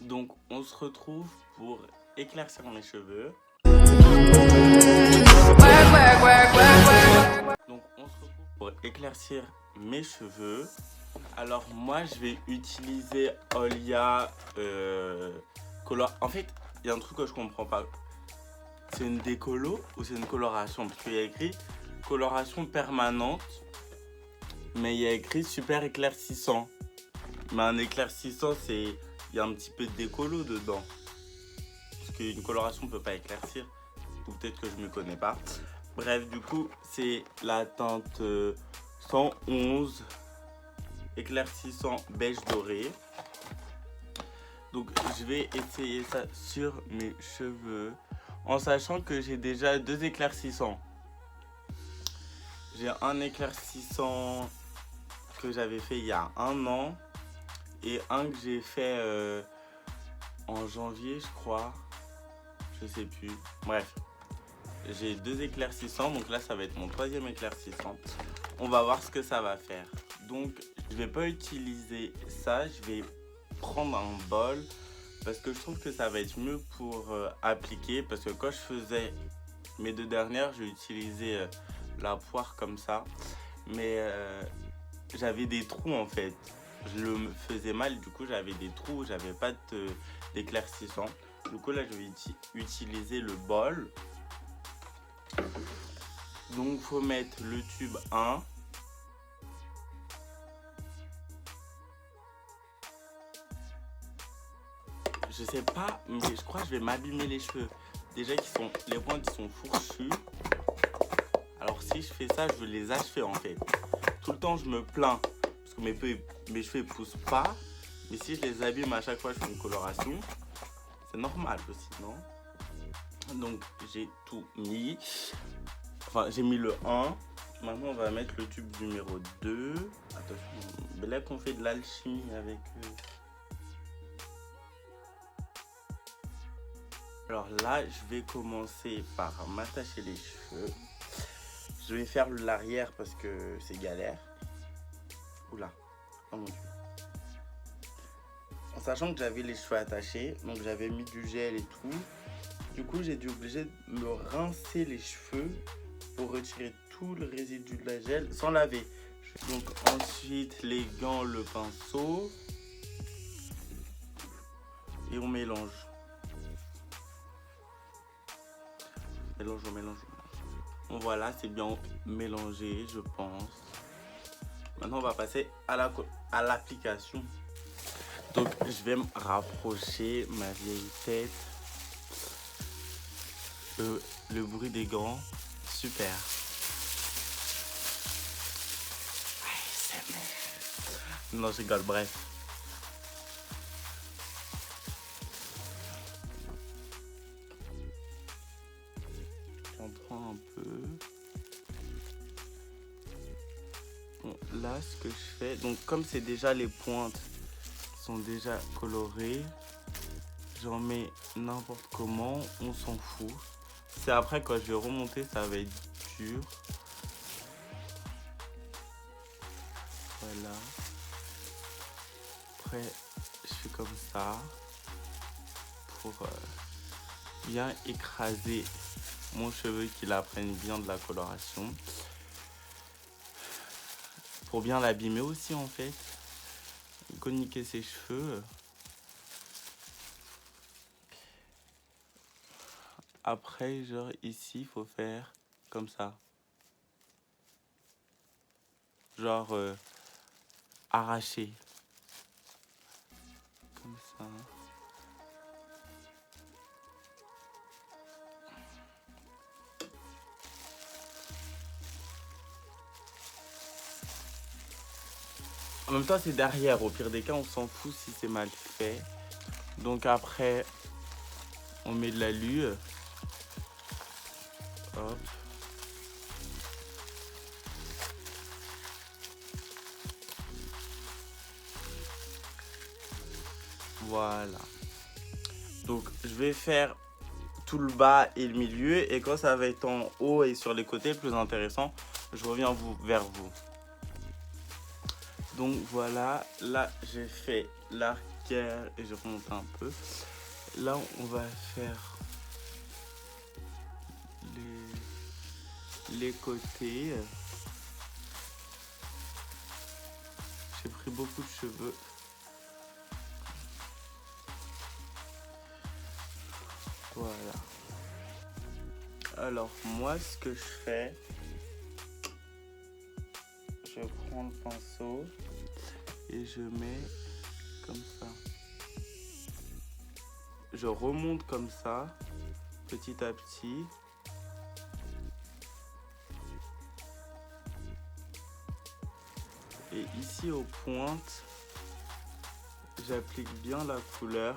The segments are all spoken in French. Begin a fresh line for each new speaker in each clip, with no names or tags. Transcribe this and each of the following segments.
Donc on se retrouve pour éclaircir mes cheveux. Donc on se retrouve pour éclaircir mes cheveux. Alors moi je vais utiliser Olia Color. En fait, il y a un truc que je comprends pas. C'est une décolo ou c'est une coloration? Parce qu'il y a écrit coloration permanente, mais il y a écrit super éclaircissant. Mais un éclaircissant, il y a un petit peu de décolo dedans. Parce qu'une coloration ne peut pas éclaircir. Ou peut-être que je ne me connais pas. Bref, du coup, c'est la teinte 111 éclaircissant beige doré. Donc, je vais essayer ça sur mes cheveux. En sachant que j'ai déjà 2 éclaircissants. J'ai un éclaircissant que j'avais fait il y a 1 an. Et un que j'ai fait en janvier, je crois. Je sais plus. Bref. J'ai 2 éclaircissants. Donc là, ça va être mon 3e éclaircissant. On va voir ce que ça va faire. Donc, je vais pas utiliser ça. Je vais prendre un bol. Parce que je trouve que ça va être mieux pour appliquer. Parce que quand je faisais mes 2 dernières, j'ai utilisé la poire comme ça. Mais j'avais des trous en fait. Je le faisais mal, du coup j'avais des trous, j'avais pas d'éclaircissant. Du coup là je vais utiliser le bol. Donc faut mettre le tube 1. Je sais pas, mais je crois que je vais m'abîmer les cheveux. Déjà les pointes qui sont fourchues. Alors si je fais ça, je veux les achever en fait. Tout le temps je me plains parce que mes cheveux poussent pas. Mais si je les abîme à chaque fois je fais une coloration, c'est normal aussi, non? Donc j'ai tout mis. Enfin j'ai mis le 1. Maintenant on va mettre le tube numéro 2. Attention, mais là qu'on fait de l'alchimie avec Alors là je vais commencer par m'attacher les cheveux. Je vais faire l'arrière parce que c'est galère. Oula, oh mon dieu. En sachant que j'avais les cheveux attachés, donc j'avais mis du gel et tout. Du coup, j'ai dû obligé de me rincer les cheveux pour retirer tout le résidu de la gel sans laver. Donc ensuite, les gants, le pinceau. Et on mélange. Mélange, on mélange. Bon, voilà, c'est bien mélangé, je pense. Maintenant, on va passer à l'application. Donc, je vais me rapprocher ma vieille tête. Le bruit des gants, super. Non, je rigole, bref. J'en prends un peu. Bon, là, ce que je fais, donc comme c'est déjà les pointes qui sont déjà colorées, j'en mets n'importe comment, on s'en fout. C'est après quand je vais remonter, ça va être dur. Voilà. Après, je fais comme ça pour bien écraser mon cheveu, qu'il apprenne bien de la coloration. Pour bien l'abîmer aussi en fait. Coniquer ses cheveux. Après, genre ici, il faut faire comme ça. Genre arracher. Comme ça. En même temps, c'est derrière. Au pire des cas, on s'en fout si c'est mal fait. Donc après, on met de l'alu. Hop. Voilà. Donc, je vais faire tout le bas et le milieu. Et quand ça va être en haut et sur les côtés, plus intéressant, je reviens vers vous. Donc voilà, là j'ai fait l'arc vulgaire et je remonte un peu. Là, on va faire les côtés. J'ai pris beaucoup de cheveux. Voilà. Alors, moi, ce que je fais, je prends le pinceau et je mets comme ça. Je remonte comme ça, petit à petit. Et ici aux pointes, j'applique bien la couleur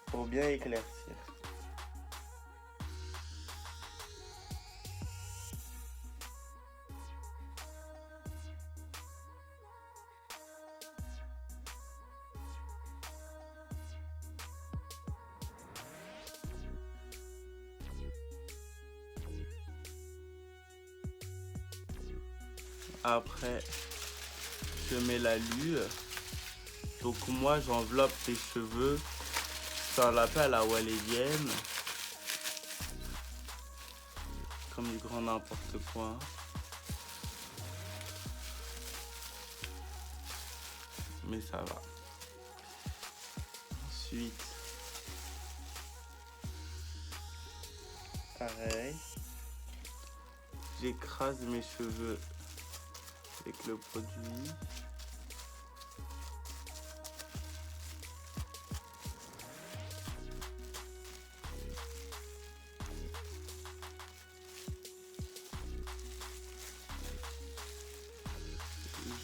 pour bien éclaircir. Après, je mets l'alu. Donc moi, j'enveloppe les cheveux. Ça l'appelle à la walélienne. Comme du grand n'importe quoi. Mais ça va. Ensuite, pareil. J'écrase mes cheveux avec le produit.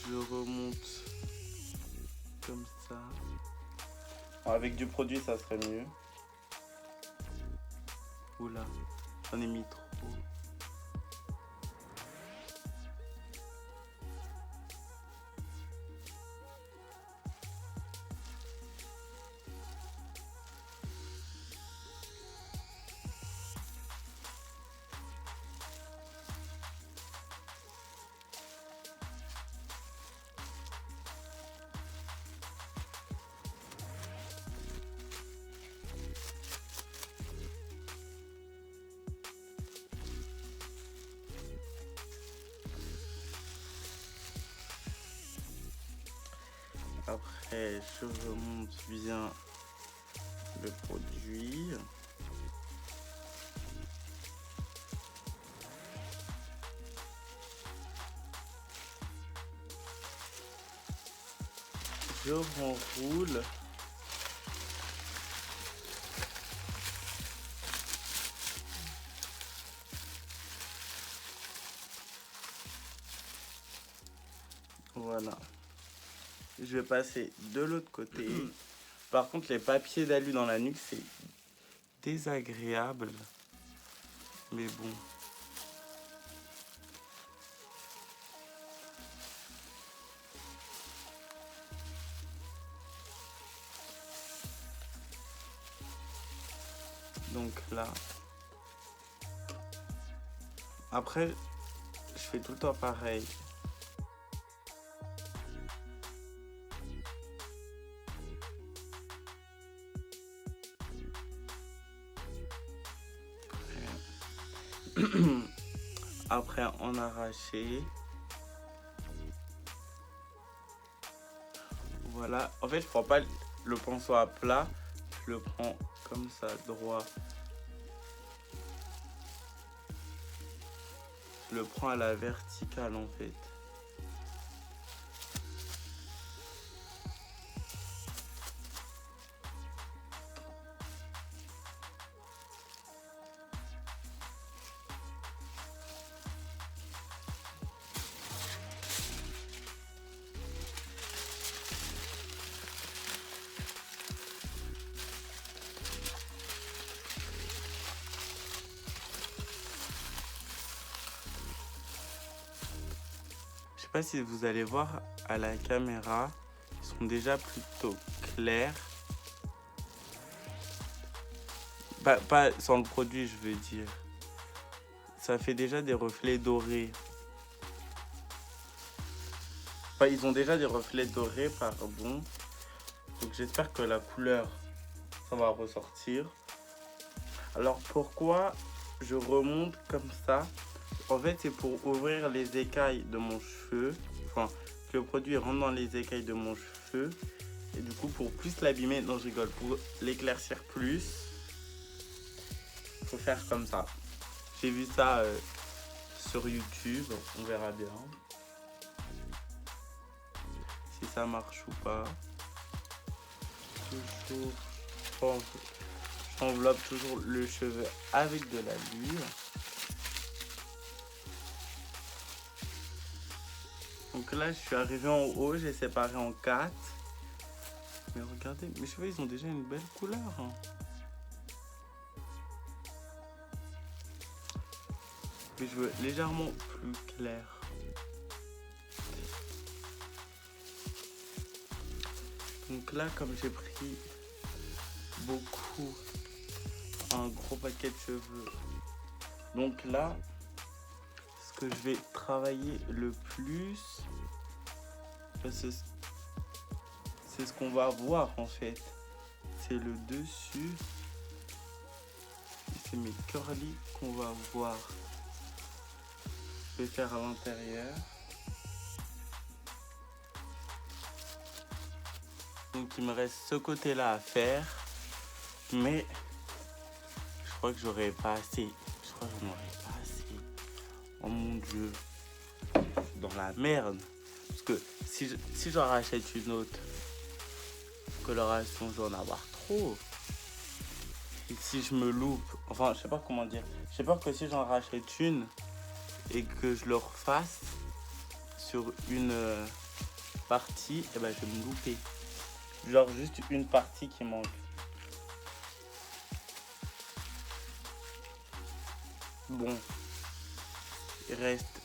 Je remonte comme ça. Bon, avec du produit, ça serait mieux. Oula, j'en ai mis trop. Après, je remonte bien le produit. Je renroule. Voilà. Je vais passer de l'autre côté. Par contre, les papiers d'alu dans la nuque, c'est désagréable. Mais bon. Donc là. Après, je fais tout le temps pareil. Après, en arracher. Voilà. En fait, je prends pas le pinceau à plat. Je le prends comme ça, droit. Je le prends à la verticale, en fait. Je sais pas si vous allez voir à la caméra, ils sont déjà plutôt clairs. Pas sans le produit, je veux dire. Ça fait déjà des reflets dorés. Enfin, ils ont déjà des reflets dorés, pardon. Donc j'espère que la couleur, ça va ressortir. Alors pourquoi je remonte comme ça? En fait, c'est pour ouvrir les écailles de mon cheveu. Enfin, que le produit rentre dans les écailles de mon cheveu. Et du coup, pour plus l'abîmer, non, je rigole, pour l'éclaircir plus, il faut faire comme ça. J'ai vu ça sur YouTube, on verra bien si ça marche ou pas. Toujours, j'enveloppe toujours le cheveu avec de la l'huile. Donc là, je suis arrivé en haut, j'ai séparé en 4. Mais regardez, mes cheveux, ils ont déjà une belle couleur. Hein. Mais je veux légèrement plus clair. Donc là, comme j'ai pris beaucoup, un gros paquet de cheveux. Donc là, ce que je vais travailler le plus, c'est ce qu'on va voir en fait. C'est le dessus. C'est mes curly qu'on va voir. Je vais faire à l'intérieur. Donc il me reste ce côté-là à faire. Mais je crois que j'aurais pas assez. Je crois que j'en aurais pas assez. Oh mon dieu. Je suis dans la merde. Parce que si j'en rachète une autre, coloration, je vais en avoir trop. Et si je me loupe, enfin je sais pas comment dire. J'ai peur que si j'en rachète une et que je le refasse sur une partie, et ben je vais me louper. Genre juste une partie qui manque. Bon, il reste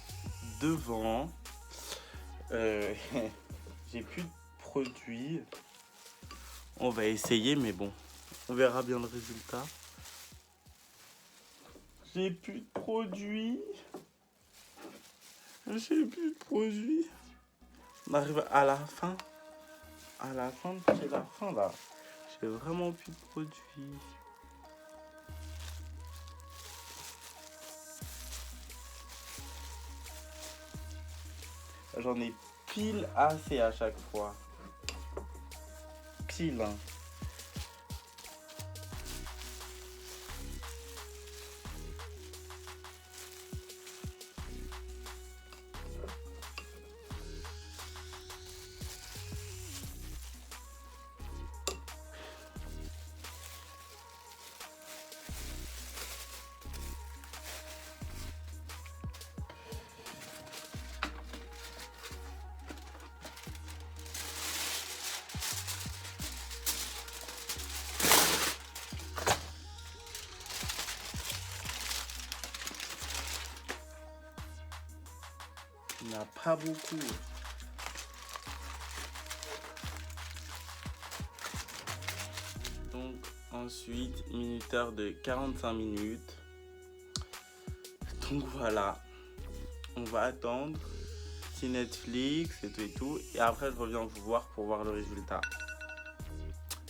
devant. J'ai plus de produits. On va essayer, mais bon, on verra bien le résultat. J'ai plus de produits. J'ai plus de produits. On arrive à la fin. À la fin, c'est la fin là. J'ai vraiment plus de produits. J'en ai pile assez à chaque fois. Pile. Hein. Il n'y en a pas beaucoup. Donc ensuite, minuteur de 45 minutes. Donc voilà. On va attendre. Petit Netflix et tout. Et après, je reviens vous voir pour voir le résultat.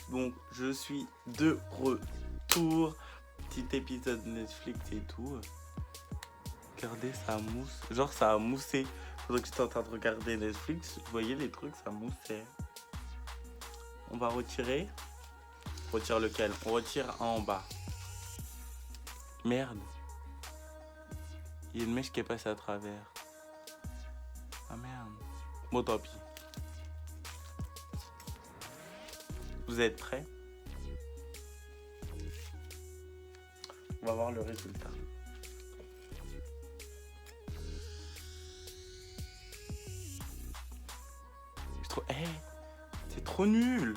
Donc, je suis de retour. Petit épisode Netflix et tout. Regardez, ça mousse. Genre, ça a moussé. Pendant que j'étais en train de regarder Netflix, vous voyez les trucs, ça moussait. On va retirer. On retire lequel? On retire un en bas. Merde. Il y a une mèche qui est passée à travers. Ah merde. Bon, tant pis. Vous êtes prêts? On va voir le résultat. C'est trop nul.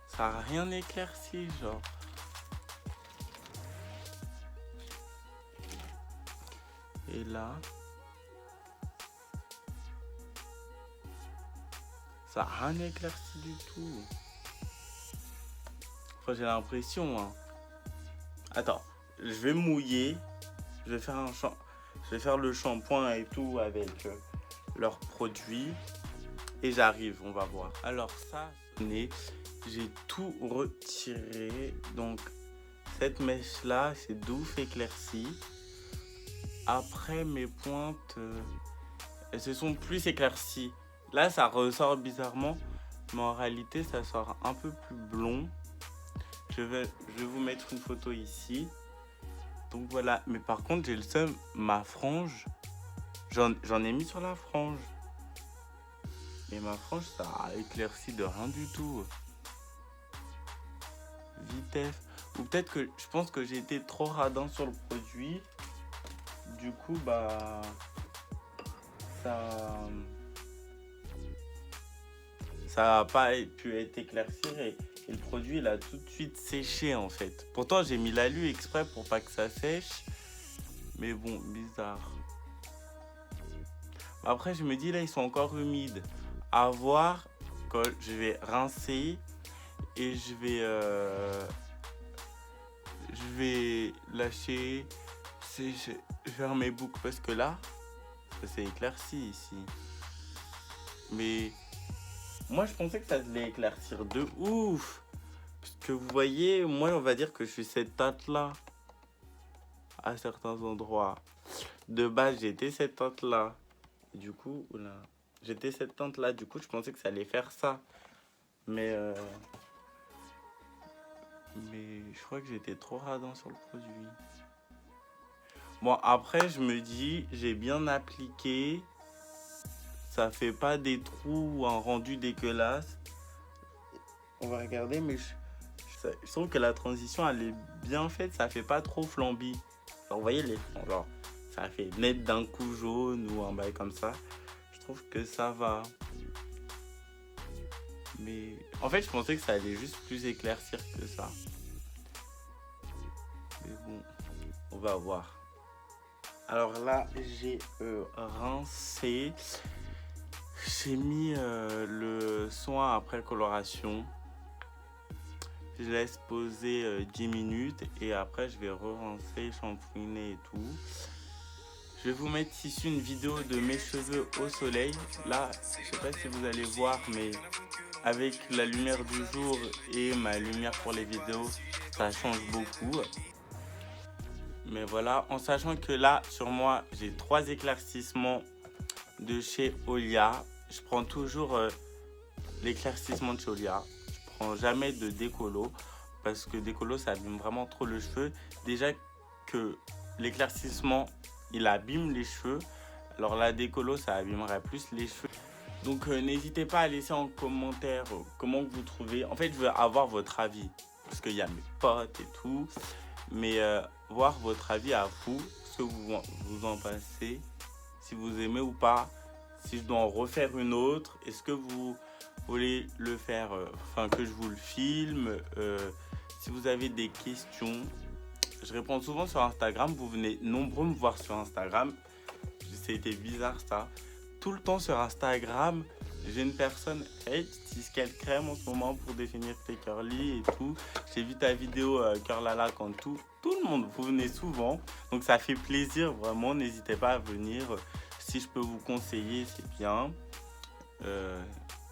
Ça a rien éclairci, genre. Et là, ça a rien éclairci du tout. Enfin, j'ai l'impression, hein. Attends, je vais mouiller. Je vais faire le shampoing et tout avec leurs produits. et j'arrive, on va voir. Alors ça, j'ai tout retiré. Donc cette mèche là, c'est d'ouf éclairci. Après mes pointes, elles se sont plus éclaircies. Là, ça ressort bizarrement, mais en réalité, ça sort un peu plus blond. Je vais vous mettre une photo ici. Donc voilà, mais par contre, j'ai le seum, ma frange, j'en ai mis sur la frange. Et ma frange, ça a éclairci de rien du tout. Vitesse. Ou peut-être que je pense que j'ai été trop radin sur le produit. Du coup, bah, ça n'a pas pu être éclairci et le produit il a tout de suite séché en fait. Pourtant j'ai mis l'alu exprès pour pas que ça sèche. Mais bon, bizarre. Après je me dis là ils sont encore humides. À voir quand je vais rincer et je vais lâcher, faire mes boucles parce que là ça s'est éclairci ici. Mais moi je pensais que ça allait éclaircir de ouf. Parce que vous voyez, moi on va dire que je suis cette teinte là à certains endroits. De base j'étais cette teinte là. Du coup, oula, j'étais cette teinte là. Du coup je pensais que ça allait faire ça. Mais je crois que j'étais trop radin sur le produit. Bon après je me dis, j'ai bien appliqué. Ça fait pas des trous ou un rendu dégueulasse. On va regarder, mais je trouve que la transition elle est bien faite, ça fait pas trop flambi. Alors, vous voyez les flancs, genre ça fait net d'un coup jaune ou un bail comme ça. Je trouve que ça va. Mais en fait, je pensais que ça allait juste plus éclaircir que ça. Mais bon, on va voir. Alors là, j'ai rincé. J'ai mis le soin après coloration. Je laisse poser 10 minutes et après je vais re-rincer, shampouiner et tout. Je vais vous mettre ici une vidéo de mes cheveux au soleil. Là, je sais pas si vous allez voir, mais avec la lumière du jour et ma lumière pour les vidéos, ça change beaucoup. Mais voilà, en sachant que là, sur moi, j'ai 3 éclaircissements de chez Olia. Je prends toujours l'éclaircissement de chez Olia. Je prends jamais de décolo parce que décolo, ça abîme vraiment trop le cheveu. Déjà que l'éclaircissement, il abîme les cheveux. Alors la décolo, ça abîmerait plus les cheveux. Donc n'hésitez pas à laisser en commentaire comment vous trouvez. En fait, je veux avoir votre avis parce qu'il y a mes potes et tout. Mais voir votre avis à vous, ce que vous en pensez, si vous aimez ou pas, si je dois en refaire une autre, est-ce que vous voulez le faire, enfin que je vous le filme, si vous avez des questions, je réponds souvent sur Instagram, vous venez nombreux me voir sur Instagram, c'était bizarre ça, tout le temps sur Instagram, j'ai une personne, hey, tu utilises quelle crème en ce moment pour définir tes curly et tout. J'ai vu ta vidéo Curlala quand tout le monde, vous venez souvent. Donc ça fait plaisir vraiment, n'hésitez pas à venir. Si je peux vous conseiller, c'est bien.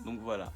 Donc voilà.